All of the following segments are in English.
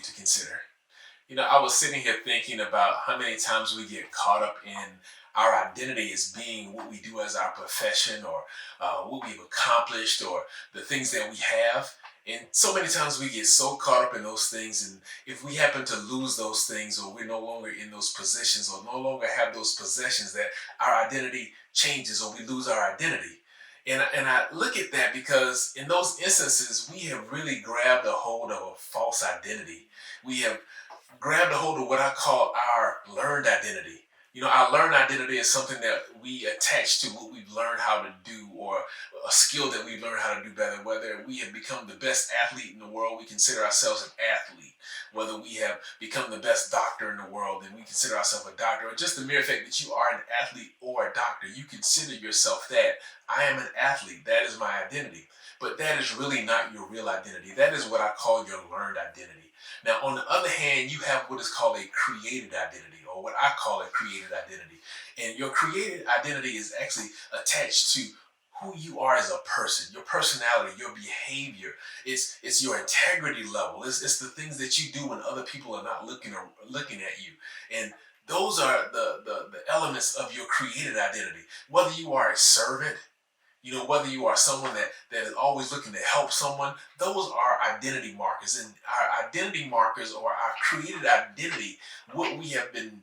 to consider. I was sitting here thinking about how many times we get caught up in our identity as being what we do as our profession or what we've accomplished or the things that we have. And so many times we get so caught up in those things. And if we happen to lose those things or we're no longer in those positions or no longer have those possessions, that our identity changes or we lose our identity. And I look at that because in those instances, we have really grabbed a hold of a false identity. We have grabbed a hold of what I call our learned identity. Our learned identity is something that we attach to what we've learned how to do or a skill that we've learned how to do better. Whether we have become the best athlete in the world, we consider ourselves an athlete. Whether we have become the best doctor in the world, then we consider ourselves a doctor. Or just the mere fact that you are an athlete or a doctor, you consider yourself that. I am an athlete. That is my identity. But that is really not your real identity. That is what I call your learned identity. Now, on the other hand, you have what is called a created identity, or what I call a created identity. And your created identity is actually attached to who you are as a person, your personality, your behavior. It's your integrity level. It's the things that you do when other people are not looking at you. And those are the elements of your created identity. Whether you are a servant, whether you are someone that is always looking to help someone, those are identity markers. And our identity markers or our created identity, what we have been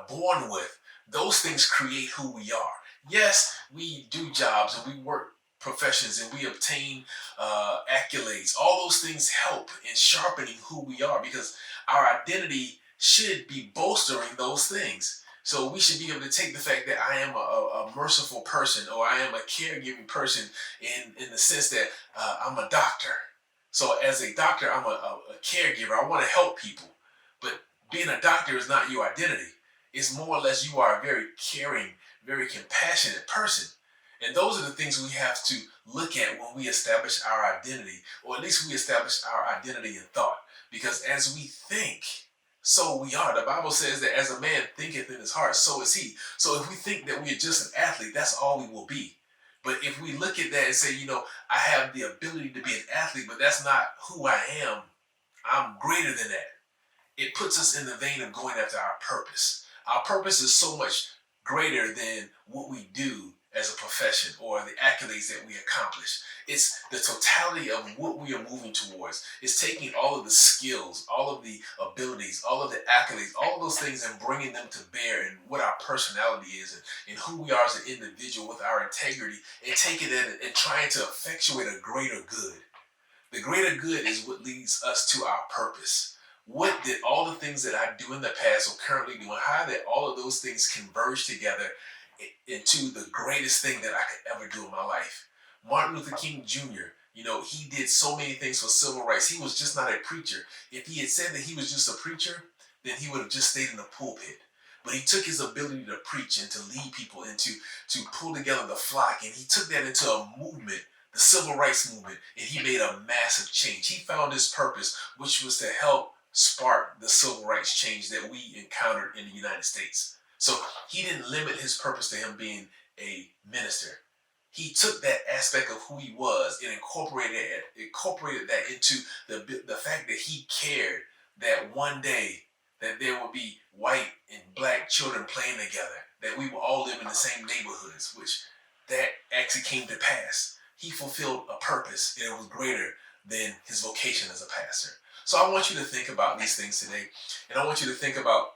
born with, those things create who we are. Yes, we do jobs and we work professions and we obtain accolades. All those things help in sharpening who we are because our identity should be bolstering those things. So we should be able to take the fact that I am a merciful person or I am a caregiving person in the sense that I'm a doctor. So as a doctor, I'm a caregiver. I want to help people. But being a doctor is not your identity. It's more or less you are a very caring, very compassionate person. And those are the things we have to look at when we establish our identity, or at least we establish our identity in thought. Because as we think, so we are. The Bible says that as a man thinketh in his heart, so is he. So if we think that we're just an athlete, that's all we will be. But if we look at that and say, I have the ability to be an athlete, but that's not who I am, I'm greater than that. It puts us in the vein of going after our purpose. Our purpose is so much greater than what we do as a profession or the accolades that we accomplish. It's the totality of what we are moving towards. It's taking all of the skills, all of the abilities, all of the accolades, all of those things and bringing them to bear in what our personality is and who we are as an individual with our integrity and taking it and trying to effectuate a greater good. The greater good is what leads us to our purpose. What did all the things that I do in the past or currently doing, how did all of those things converge together into the greatest thing that I could ever do in my life? Martin Luther King Jr., he did so many things for civil rights. He was just not a preacher. If he had said that he was just a preacher, then he would have just stayed in the pulpit. But he took his ability to preach and to lead people and to pull together the flock, and he took that into a movement, the civil rights movement, and he made a massive change. He found his purpose, which was to help spark the civil rights change that we encountered in the United States. So he didn't limit his purpose to him being a minister. He took that aspect of who he was and incorporated that into the fact that he cared that one day that there would be white and black children playing together, that we would all live in the same neighborhoods, which that actually came to pass. He fulfilled a purpose and it was greater than his vocation as a pastor. So I want you to think about these things today, and I want you to think about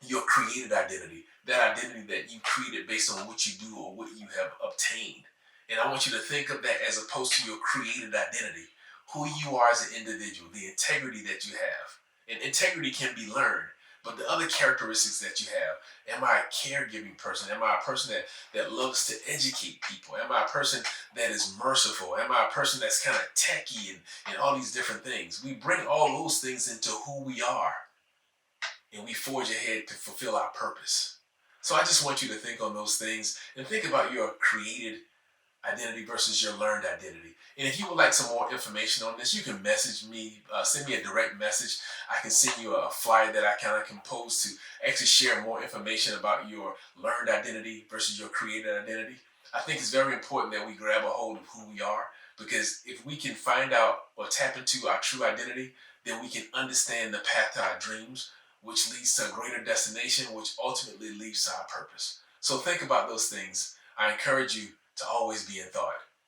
your created identity, that identity that you created based on what you do or what you have obtained. And I want you to think of that as opposed to your created identity, who you are as an individual, the integrity that you have. And integrity can be learned, but the other characteristics that you have, am I a caregiving person? Am I a person that loves to educate people? Am I a person that is merciful? Am I a person that's kind of techie and all these different things? We bring all those things into who we are and we forge ahead to fulfill our purpose. So I just want you to think on those things and think about your created identity versus your learned identity. And if you would like some more information on this, you can message me, send me a direct message. I can send you a flyer that I kind of compose to actually share more information about your learned identity versus your created identity. I think it's very important that we grab a hold of who we are Because if we can find out or tap into our true identity, then we can understand the path to our dreams, which leads to a greater destination, which ultimately leads to our purpose. So think about those things. I encourage you to always be in thought.